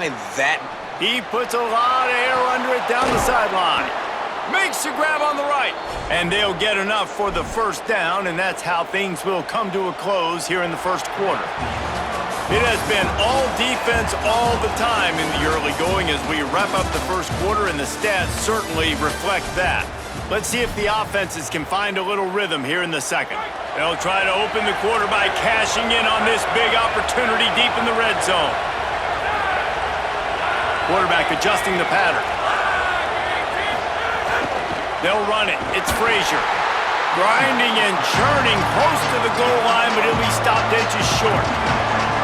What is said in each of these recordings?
that. He puts a lot of air under it down the sideline. Makes the grab on the right. And they'll get enough for the first down, and that's how things will come to a close here in the first quarter. It has been all defense all the time in the early going as we wrap up the first quarter, and the stats certainly reflect that. Let's see if the offenses can find a little rhythm here in the second. They'll try to open the quarter by cashing in on this big opportunity deep in the red zone. Quarterback adjusting the pattern. They'll run it. It's Frazier. Grinding and churning close to the goal line, but he'll be stopped inches short.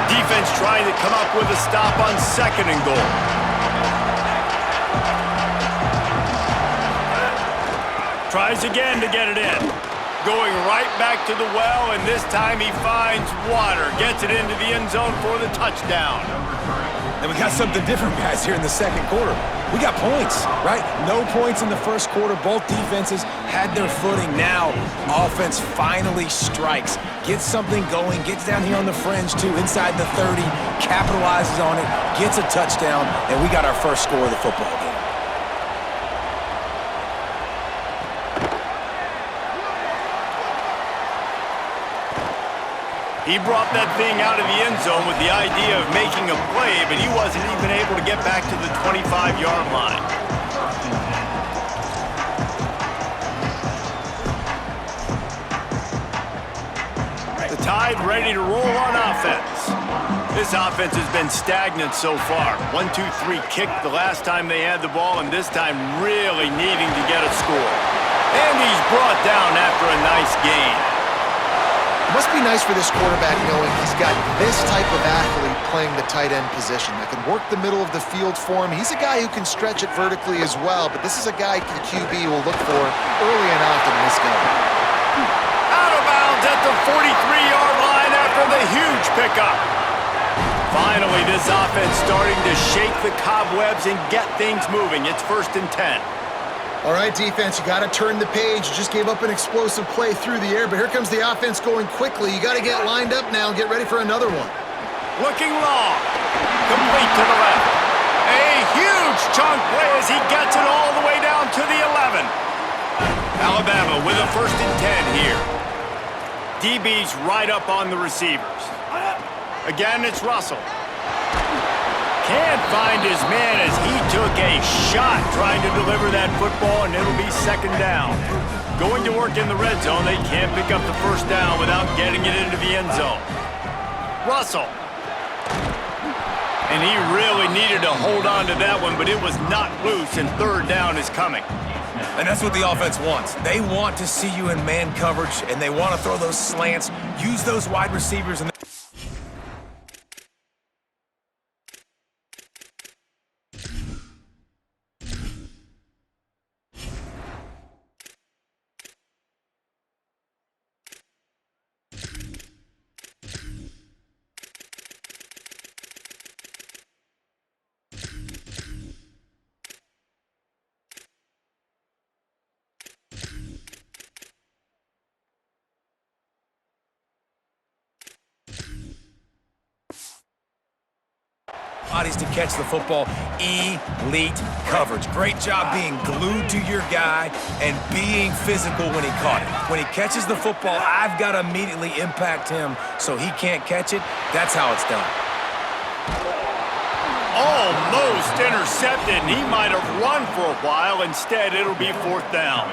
Defense trying to come up with a stop on 2nd and goal. Tries again to get it in. Going right back to the well, and this time he finds water. Gets it into the end zone for the touchdown. And we got something different, guys, here in the second quarter. We got points, right? No points in the first quarter. Both defenses had their footing. Now, offense finally strikes. Gets something going, gets down here on the fringe, too, inside the 30, capitalizes on it, gets a touchdown, and we got our first score of the football game. He brought that thing out of the end zone with the idea of making a play, but he wasn't even able to get back to the 25-yard line. The Tide ready to roll on offense. This offense has been stagnant so far. 1-2-3 kick the last time they had the ball, and this time really needing to get a score. And he's brought down after a nice gain. It must be nice for this quarterback knowing he's got this type of athlete playing the tight end position that can work the middle of the field for him. He's a guy who can stretch it vertically as well, but this is a guy the QB will look for early and often in this game. Out of bounds at the 43-yard line after the huge pickup. Finally, this offense starting to shake the cobwebs and get things moving. It's 1st and 10. All right, defense, you got to turn the page. You just gave up an explosive play through the air, but here comes the offense going quickly. You got to get lined up now and get ready for another one. Looking long. Complete to the left. A huge chunk play as he gets it all the way down to the 11. Alabama with a 1st and 10 here. DB's right up on the receivers. Again, it's Russell. Can't find his man as he took a shot trying to deliver that football, and it'll be 2nd down. Going to work in the red zone, they can't pick up the first down without getting it into the end zone. Russell. And he really needed to hold on to that one, but it was not loose, and 3rd down is coming. And that's what the offense wants. They want to see you in man coverage, and they want to throw those slants, use those wide receivers, and bodies to catch the football. Elite coverage. Great job being glued to your guy and being physical when he caught it. When he catches the football, I've got to immediately impact him so he can't catch it. That's how it's done. Almost intercepted, and he might have run for a while. Instead, it'll be 4th down.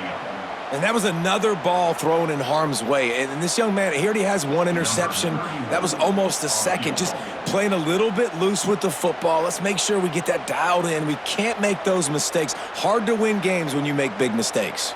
And that was another ball thrown in harm's way. And this young man, he already has 1 interception. That was almost a second. Just playing a little bit loose with the football. Let's make sure we get that dialed in. We can't make those mistakes. Hard to win games when you make big mistakes.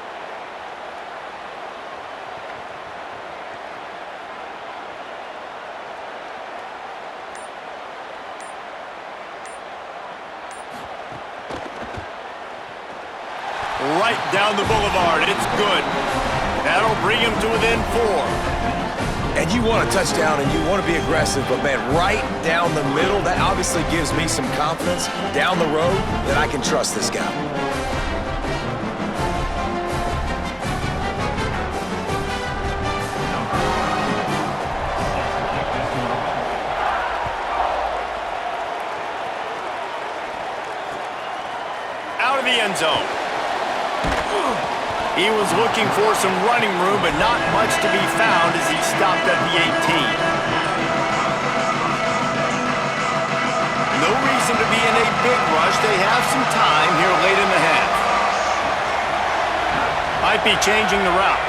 Right down the boulevard. It's good. That'll bring him to within 4. And you want a touchdown and you want to be aggressive, but, man, right down the middle, that obviously gives me some confidence down the road that I can trust this guy. out of the end zone. He was looking for some running room, but not much to be found as he stopped at the 18. No reason to be in a big rush. They have some time here late in the half. Might be changing the route.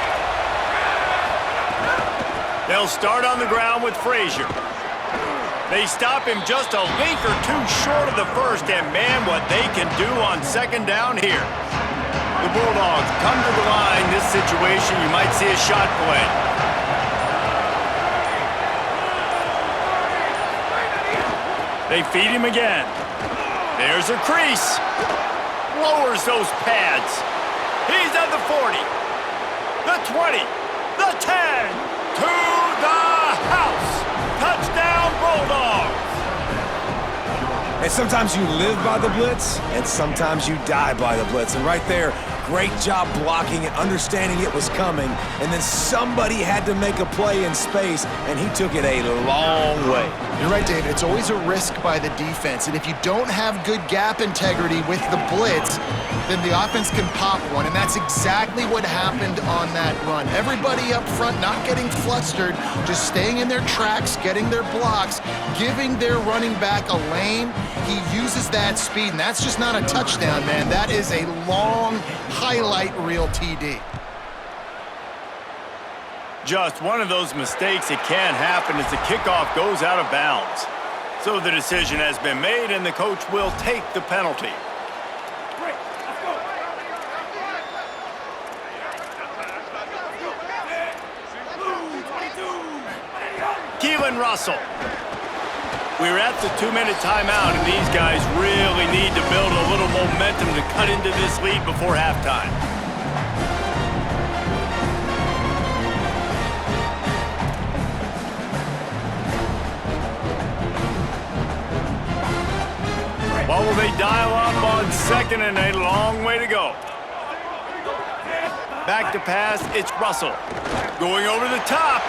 They'll start on the ground with Frazier. They stop him just a link or two short of the first, and man, what they can do on second down here. The Bulldogs come to the line. This situation, you might see a shot play. They feed him again. There's a crease. Lowers those pads. He's at the 40, the 20, the 10, to the house. Touchdown, Bulldogs. And sometimes you live by the blitz, and sometimes you die by the blitz. And right there, great job blocking it, understanding it was coming, and then somebody had to make a play in space, and he took it a long way. You're right, David. It's always a risk by the defense, and if you don't have good gap integrity with the blitz, then the offense can pop one, and that's exactly what happened on that run. Everybody up front not getting flustered, just staying in their tracks, getting their blocks, giving their running back a lane. He uses that speed, and that's just not a touchdown, man. That is a long highlight reel TD. Just one of those mistakes that can happen as the kickoff goes out of bounds. So the decision has been made, and the coach will take the penalty. Keelan Russell. We're at the 2-minute timeout, and these guys really need to build a little momentum to cut into this lead before halftime. What will they dial up on second and a long way to go? Back to pass, it's Russell. Going over the top.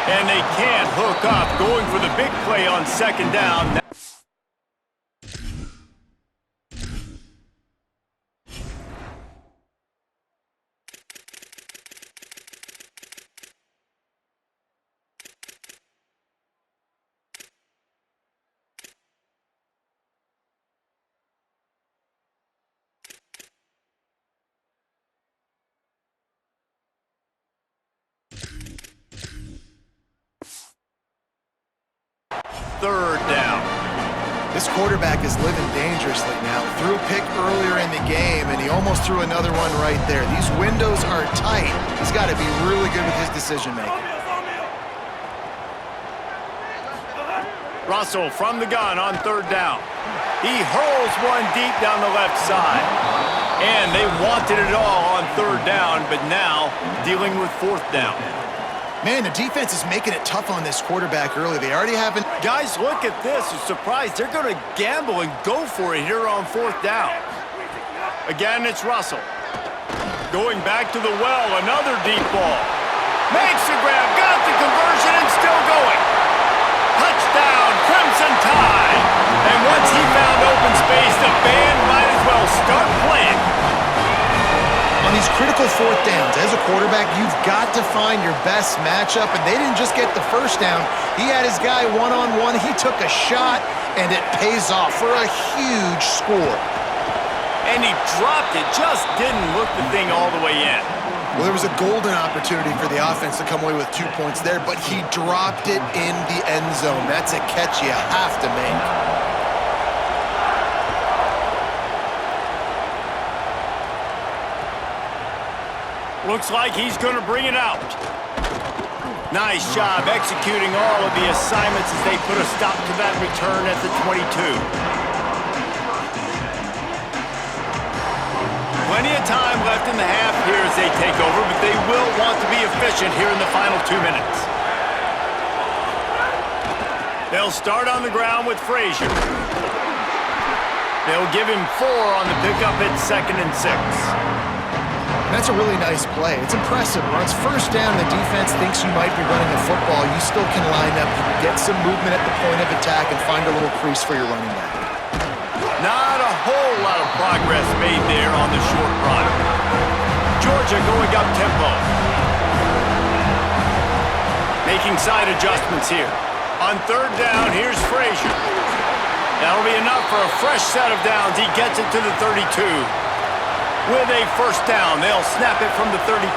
And they can't hook up, going for the big play on second down. Third down. This quarterback is living dangerously now. Threw a pick earlier in the game, and he almost threw another one right there. These windows are tight. He's got to be really good with his decision-making. Russell from the gun on third down. He hurls one deep down the left side. And they wanted it all on third down, but now dealing with fourth down. Man, the defense is making it tough on this quarterback early. They already haven't... Guys, look at this. I'm surprised. They're going to gamble and go for it here on fourth down. Again, it's Russell. Going back to the well, another deep ball. Makes the grab, got the conversion, and still going. Touchdown, Crimson Tide. And once he found open space, the band might as well start playing. On these critical fourth downs, as a quarterback, you've got to find your best matchup, and they didn't just get the first down. He had his guy one-on-one. He took a shot, and it pays off for a huge score. And he dropped it, just didn't look the thing all the way in. Well, there was a golden opportunity for the offense to come away with 2 points there, but he dropped it in the end zone. That's a catch you have to make. Looks like he's going to bring it out. Nice job executing all of the assignments as they put a stop to that return at the 22. Plenty of time left in the half here as they take over, but they will want to be efficient here in the final 2 minutes. They'll start on the ground with Frazier. They'll give him 4 on the pickup at 2nd and 6. That's a really nice play. It's impressive. Once first down, the defense thinks you might be running the football. You still can line up, you can get some movement at the point of attack, and find a little crease for your running back. Not a whole lot of progress made there on the short run. Georgia going up tempo. Making side adjustments here. On third down, here's Frazier. That'll be enough for a fresh set of downs. He gets it to the 32. With a first down, they'll snap it from the 32.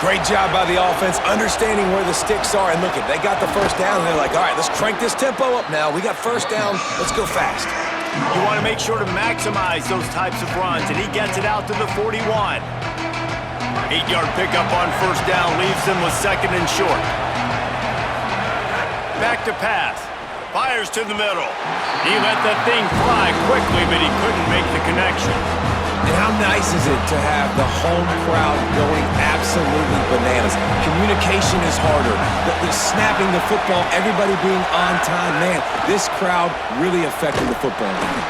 Great job by the offense, understanding where the sticks are. And look, they got the first down, and they're like, all right, let's crank this tempo up now. We got first down. Let's go fast. You want to make sure to maximize those types of runs, and he gets it out to the 41. 8-yard pickup on first down leaves them with second and short. Back to pass. Fires to the middle. He let that thing fly quickly, but he couldn't make the connection. And how nice is it to have the home crowd going absolutely bananas? Communication is harder. The snapping the football, everybody being on time. Man, this crowd really affected the football game.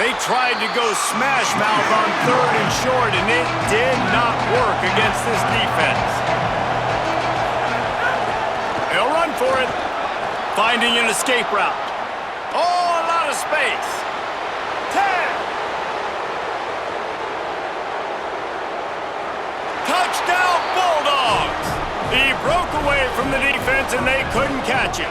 They tried to go smash mouth on third and short, and it did not work against this defense. They'll run for it. Finding an escape route. Oh, a lot of space. 10. Touchdown, Bulldogs! He broke away from the defense, and they couldn't catch him.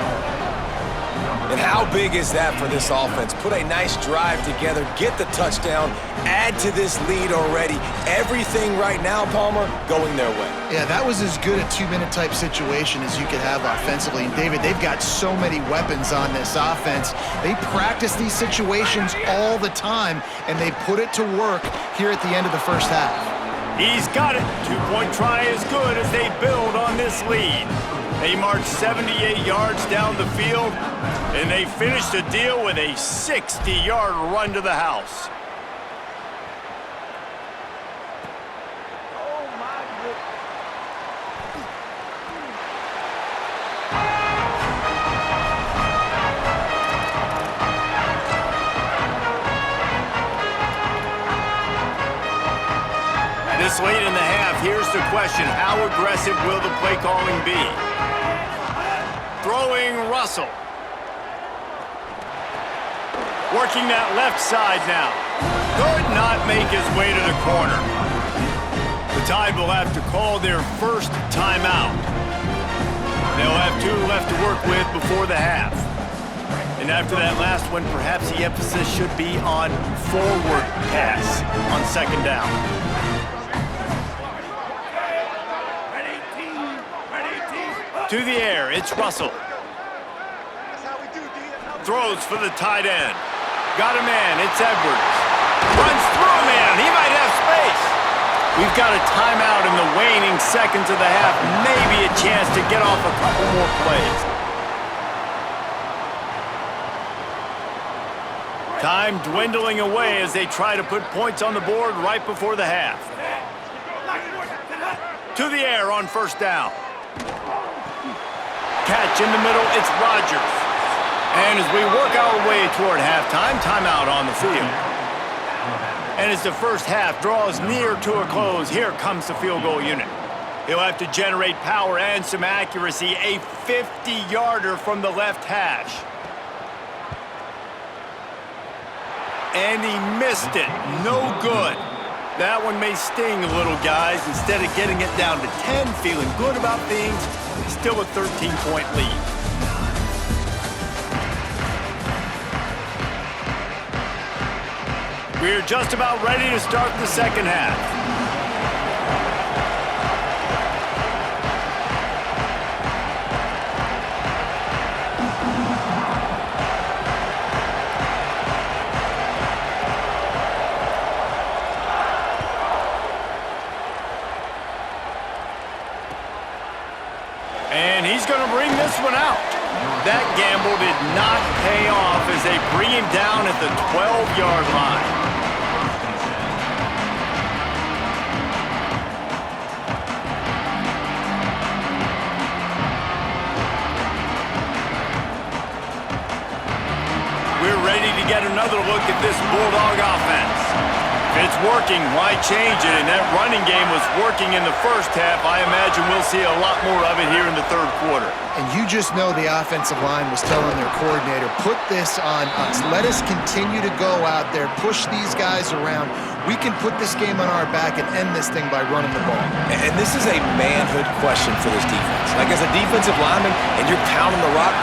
And how big is that for this offense? Put a nice drive together, get the touchdown, add to this lead already. Everything right now, Palmer, going their way. Yeah, that was as good a two-minute type situation as you could have offensively. And David, they've got so many weapons on this offense. They practice these situations all the time, and they put it to work here at the end of the first half. He's got it. Two-point try as good as they build on this lead. They marched 78 yards down the field, and they finished the deal with a 60-yard run to the house. This late in the half, here's the question. How aggressive will the play calling be? Throwing Russell. Working that left side now. Could not make his way to the corner. The Tide will have to call their first timeout. They'll have 2 left to work with before the half. And after that last one, perhaps the emphasis should be on forward pass on second down. To the air, it's Russell. Throws for the tight end. Got a man, it's Edwards. Runs through a man, he might have space. We've got a timeout in the waning seconds of the half. Maybe a chance to get off a couple more plays. Time dwindling away as they try to put points on the board right before the half. To the air on first down. Catch in the middle, it's Rodgers. And as we work our way toward halftime, timeout on the field. And as the first half draws near to a close, here comes the field goal unit. He'll have to generate power and some accuracy, a 50-yarder from the left hash. And he missed it, no good. That one may sting a little, guys. Instead of getting it down to 10, feeling good about things, still a 13-point lead. We're just about ready to start the second half. And he's going to bring this one out. That gamble did not pay off as they bring him down at the 12-yard line. We're ready to get another look at this Bulldog offense. If it's working, why change it? And that running game was working in the first half. I imagine we'll see a lot more of it here in the third quarter. And you just know the offensive line was telling their coordinator, put this on us. Let us continue to go out there, push these guys around. We can put this game on our back and end this thing by running the ball. And this is a manhood question for this defense. Like, as a defensive lineman, and you're pounding the rock,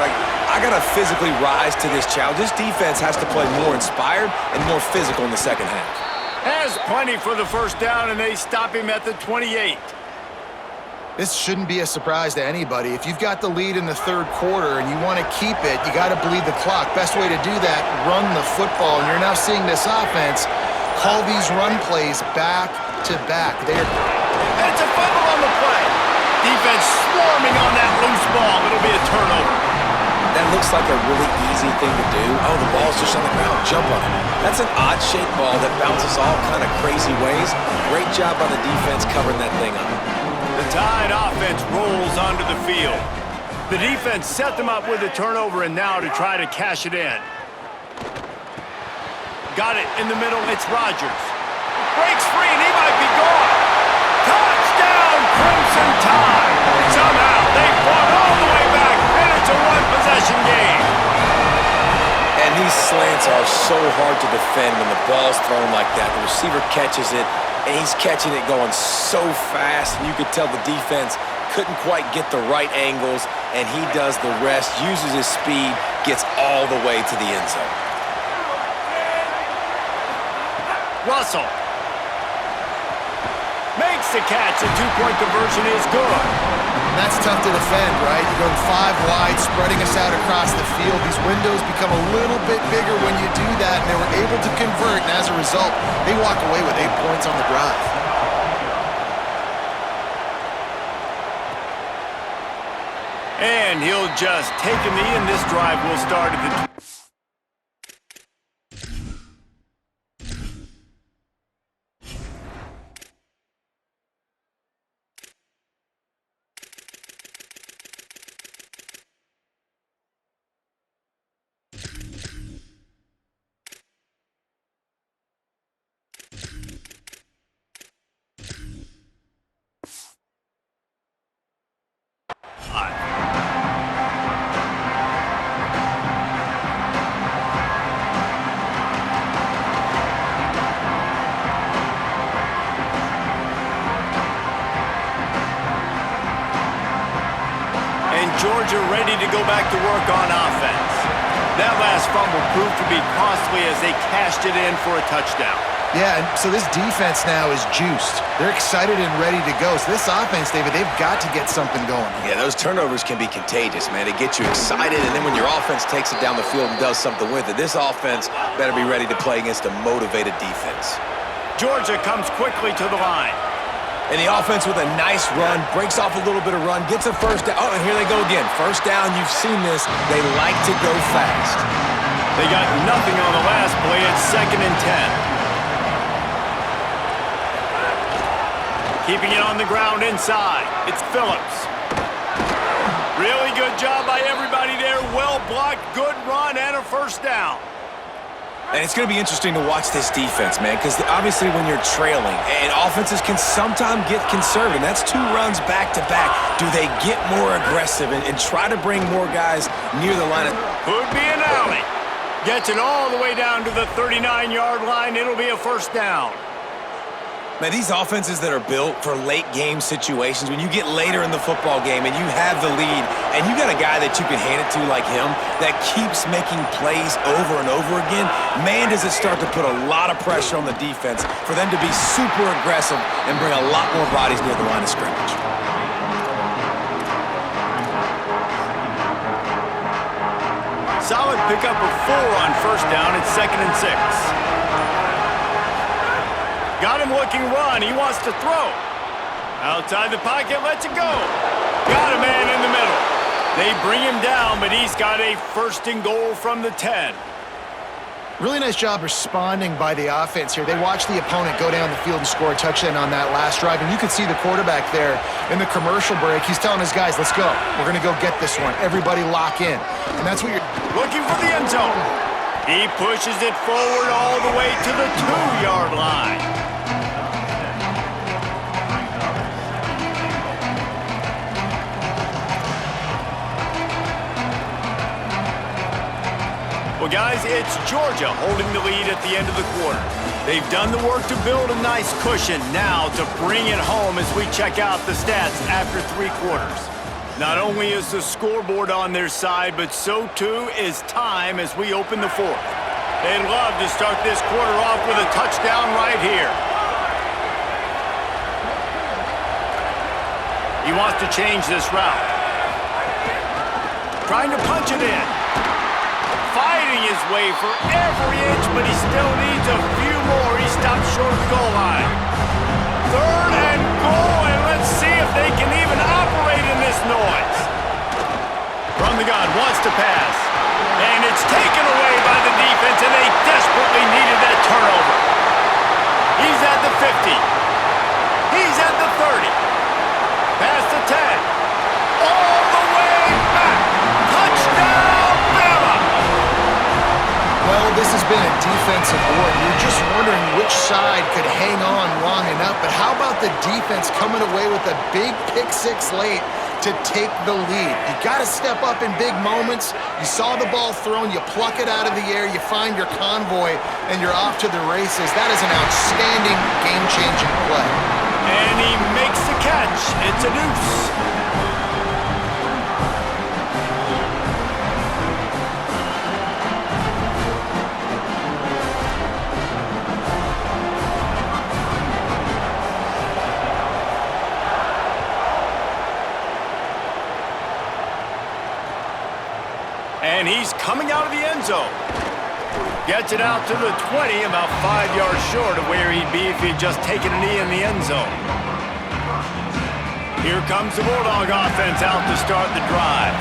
like, I got to physically rise to this challenge. This defense has to play more inspired and more physical in the second half. Has plenty for the first down, and they stop him at the 28. This shouldn't be a surprise to anybody. If you've got the lead in the third quarter and you want to keep it, you got to bleed the clock. Best way to do that, run the football. And you're now seeing this offense call these run plays back to back. And it's a fumble on the play. Defense swarming on that loose ball. It'll be a turnover. That looks like a really easy thing to do. Oh, the ball's just on the ground. Jump on it. That's an odd-shaped ball that bounces all kind of crazy ways. Great job by the defense covering that thing up. The Tide offense rolls onto the field. The defense set them up with a turnover, and now to try to cash it in. Got it in the middle. It's Rodgers. Breaks free, and he might be gone. Touchdown, Crimson Tide. Somehow they fought all the way back, and it's a one-possession game. And these slants are so hard to defend when the ball's thrown like that. The receiver catches it, and he's catching it going so fast, and you could tell the defense couldn't quite get the right angles, and he does the rest, uses his speed, gets all the way to the end zone. Russell makes the catch. The two-point conversion is good. And that's tough to defend, right? You're going 5 wide, spreading us out across the field. These windows become a little bit bigger when you do that, and they were able to convert, and as a result, they walk away with 8 points on the drive. And he'll just take a knee, and this drive will start at the Georgia ready to go back to work on offense. That last fumble proved to be costly as they cashed it in for a touchdown. Yeah, and so this defense now is juiced. They're excited and ready to go. So this offense, David, they've got to get something going. Yeah, those turnovers can be contagious, man. They get you excited, and then when your offense takes it down the field and does something with it, this offense better be ready to play against a motivated defense. Georgia comes quickly to the line. And the offense with a nice run, breaks off a little bit of run, gets a first down. Oh, and here they go again. First down, you've seen this. They like to go fast. They got nothing on the last play. It's 2nd and 10. Keeping it on the ground inside. It's Phillips. Really good job by everybody there. Well blocked, good run, and a first down. And it's going to be interesting to watch this defense, man, because obviously when you're trailing, and offenses can sometimes get conservative. That's 2 runs back-to-back. Do they get more aggressive and try to bring more guys near the line? Could be an alley. Gets it all the way down to the 39-yard line. It'll be a first down. Man, these offenses that are built for late-game situations, when you get later in the football game and you have the lead, and you got a guy that you can hand it to like him that keeps making plays over and over again, man, does it start to put a lot of pressure on the defense for them to be super aggressive and bring a lot more bodies near the line of scrimmage. Solid pickup of 4 on first down. It's 2nd and 6. Got him looking run. He wants to throw. Outside the pocket, lets it go. Got a man in the middle. They bring him down, but he's got a 1st and goal from the 10. Really nice job responding by the offense here. They watched the opponent go down the field and score a touchdown on that last drive, and you could see the quarterback there in the commercial break. He's telling his guys, let's go. We're going to go get this one. Everybody lock in. And that's what you're looking for the end zone. He pushes it forward all the way to the 2-yard line. Well, guys, it's Georgia holding the lead at the end of the quarter. They've done the work to build a nice cushion. Now to bring it home as we check out the stats after 3 quarters. Not only is the scoreboard on their side, but so too is time as we open the 4th. They'd love to start this quarter off with a touchdown right here. He wants to change this route. Trying to punch it in. Fighting his way for every inch, but he still needs a few more. He stops short of the goal line. 3rd and goal, and let's see if they can even operate in this noise. From the gun, wants to pass. And it's taken away by the defense, and they desperately needed that turnover. He's at the 50. He's at the 30. Past the 10. All the way back. Touchdown, Bama! Well, this has been a defensive war. You're just wondering which side could hang on long enough. But how about the defense coming away with a big pick 6 late to take the lead? You got to step up in big moments. You saw the ball thrown, you pluck it out of the air, you find your convoy, and you're off to the races. That is an outstanding game-changing play. And he makes the catch. It's a deuce. And he's coming out of the end zone. Gets it out to the 20, about 5 yards short of where he'd be if he'd just taken a knee in the end zone. Here comes the Bulldog offense out to start the drive.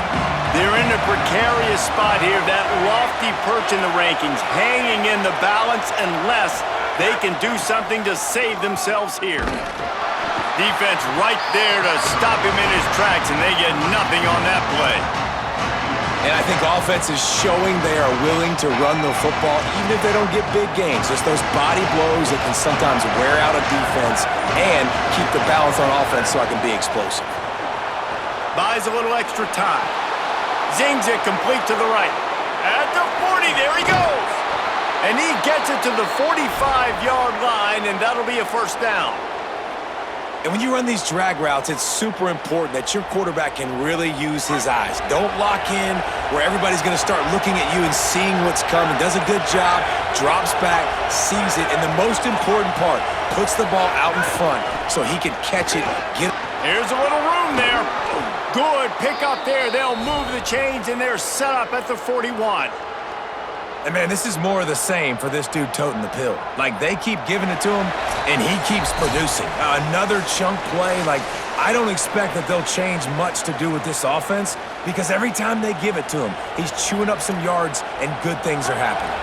They're in a precarious spot here, that lofty perch in the rankings, hanging in the balance unless they can do something to save themselves here. Defense right there to stop him in his tracks, and they get nothing on that play. And I think offense is showing they are willing to run the football even if they don't get big gains. Just those body blows that can sometimes wear out a defense and keep the balance on offense so I can be explosive. Buys a little extra time. Zings it complete to the right. At the 40, there he goes. And he gets it to the 45-yard line, and that'll be a 1st down. And when you run these drag routes, it's super important that your quarterback can really use his eyes. Don't lock in where everybody's going to start looking at you and seeing what's coming. Does a good job, drops back, sees it, and the most important part, puts the ball out in front so he can catch it. Here's a little room there. Good pick up there. They'll move the chains, and they're set up at the 41. And, man, this is more of the same for this dude toting the pill. Like, they keep giving it to him, and he keeps producing. Another chunk play. Like, I don't expect that they'll change much to do with this offense because every time they give it to him, he's chewing up some yards, and good things are happening.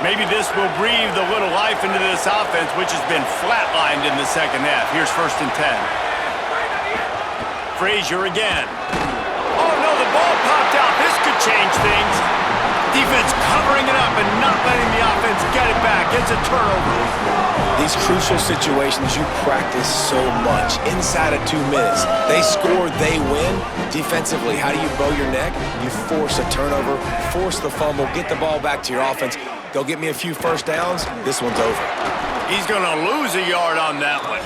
Maybe this will breathe a little life into this offense, which has been flatlined in the second half. Here's 1st and 10. Frazier again. Oh, no, the ball popped out. This could change things. Defense covering it up and not letting the offense get it back. It's a turnover. These crucial situations you practice so much. Inside of 2 minutes, they score, they win. Defensively, how do you bow your neck? You force a turnover, force the fumble, get the ball back to your offense. Go get me a few 1st downs. This one's over. He's going to lose a yard on that one.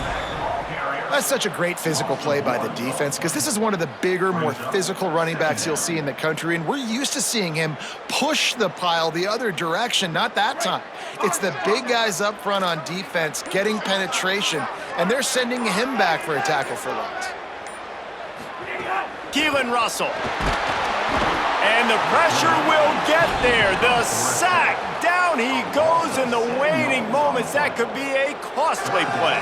That's such a great physical play by the defense because this is one of the bigger, more physical running backs you'll see in the country, and we're used to seeing him push the pile the other direction. Not that time. It's the big guys up front on defense getting penetration, and they're sending him back for a tackle for loss. Keelan Russell. And the pressure will get there. The sack. Down he goes in the waning moments. That could be a costly play.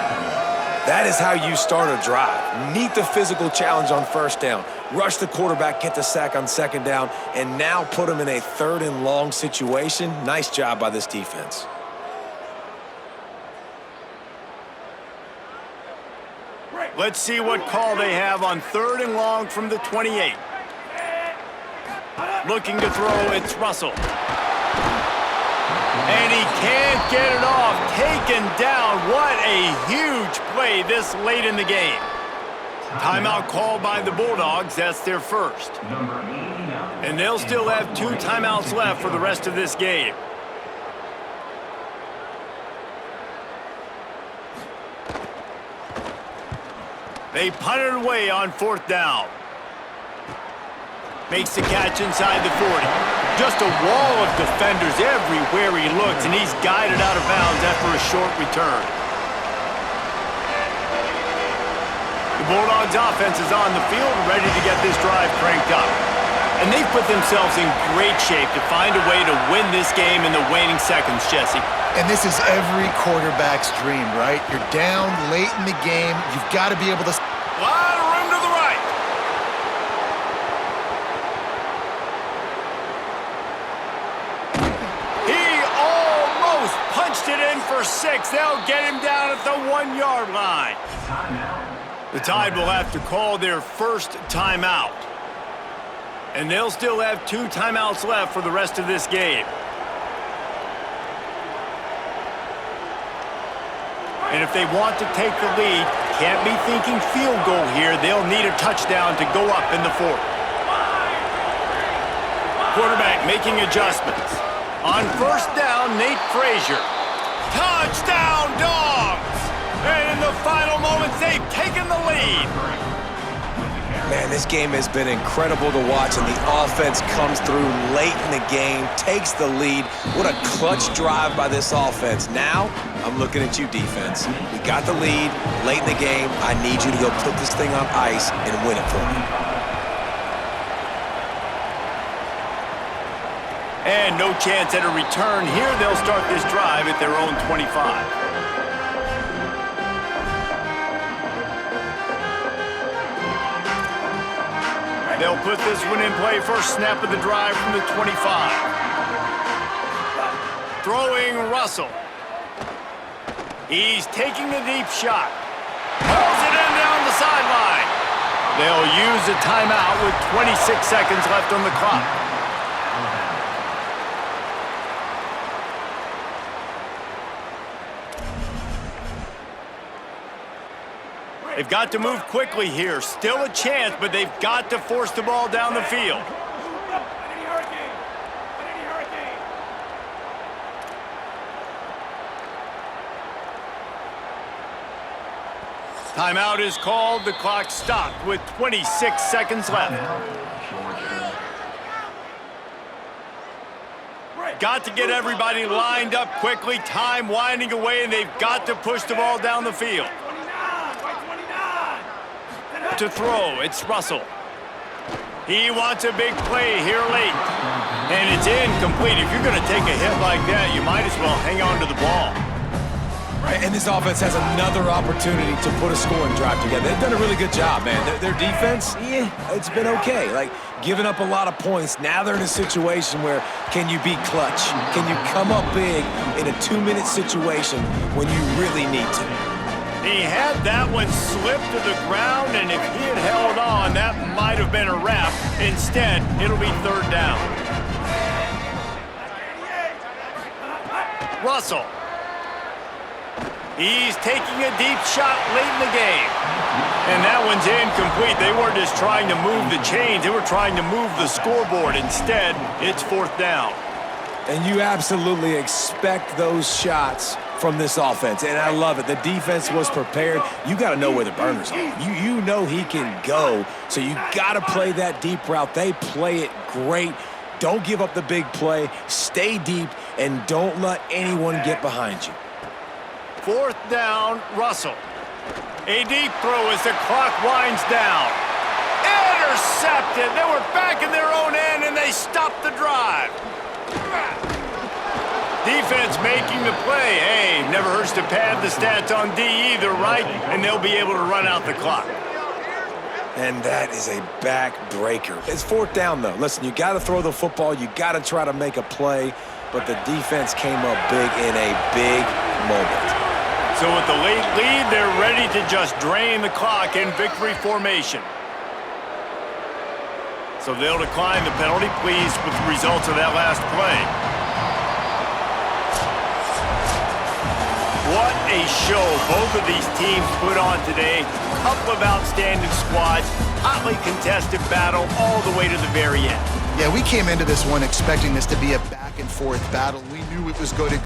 That is how you start a drive. Meet the physical challenge on 1st down. Rush the quarterback, get the sack on 2nd down, and now put him in a 3rd and long situation. Nice job by this defense. Let's see what call they have on 3rd and long from the 28. Looking to throw, it's Russell. can't get it off. Taken down. What a huge play this late in the game. Timeout called by the Bulldogs. That's their first. And they'll still have 2 timeouts left for the rest of this game. They punt it away on 4th down. Makes the catch inside the 40. Just a wall of defenders everywhere he looks, and he's guided out of bounds after a short return. The Bulldogs offense is on the field, ready to get this drive cranked up. And they've put themselves in great shape to find a way to win this game in the waning seconds, Jesse. And this is every quarterback's dream, right? You're down late in the game. You've got to be able to... A lot of room to the right. He almost punched it in for 6. They'll get him down at the 1-yard line. The Tide will have to call their first timeout. And they'll still have 2 timeouts left for the rest of this game. And if they want to take the lead, can't be thinking field goal here. They'll need a touchdown to go up in the 4th. Quarterback making adjustments. On 1st down, Nate Frazier. Touchdown, Dogs! And in the final moments, they've taken the lead. Man, this game has been incredible to watch, and the offense comes through late in the game, takes the lead. What a clutch drive by this offense. Now, I'm looking at you, defense. We got the lead late in the game. I need you to go put this thing on ice and win it for me. And no chance at a return here. They'll start this drive at their own 25. They'll put this one in play. First snap of the drive from the 25. Throwing Russell. He's taking a deep shot. Pulls it in down the sideline. They'll use a timeout with 26 seconds left on the clock. They've got to move quickly here. Still a chance, but they've got to force the ball down the field. Timeout is called. The clock stopped with 26 seconds left. Got to get everybody lined up quickly. Time winding away, and they've got to push the ball down the field. To throw, it's Russell. He wants a big play here late. And it's incomplete. If you're going to take a hit like that, you might as well hang on to the ball. Right, and this offense has another opportunity to put a scoring drive together. They've done a really good job, man. Their defense, yeah, it's been okay. Like, giving up a lot of points. Now they're in a situation where can you be clutch? Can you come up big in a 2-minute situation when you really need to? He had that one slip to the ground, and if he had held on, that might have been a wrap. Instead, it'll be 3rd down. Russell. He's taking a deep shot late in the game. And that one's incomplete. They weren't just trying to move the chains. They were trying to move the scoreboard. Instead, it's 4th down. And you absolutely expect those shots from this offense, and I love it. The defense was prepared. You got to know where the burners are. You know he can go, so you got to play that deep route. They play it great. Don't give up the big play. Stay deep, and don't let anyone get behind you. 4th down, Russell. A deep throw as the clock winds down. Intercepted. They were back in their own end, and they stopped the drive. Defense making the play. Hey, never hurts to pad the stats on D either, right? And they'll be able to run out the clock. And that is a backbreaker. It's 4th down, though. Listen, you got to throw the football. You got to try to make a play. But the defense came up big in a big moment. So with the late lead, they're ready to just drain the clock in victory formation. So they'll decline the penalty, pleased with the results of that last play. a show both of these teams put on today. Couple of outstanding squads, hotly contested battle all the way to the very end. Yeah, we came into this one expecting this to be a back-and-forth battle. We knew it was going to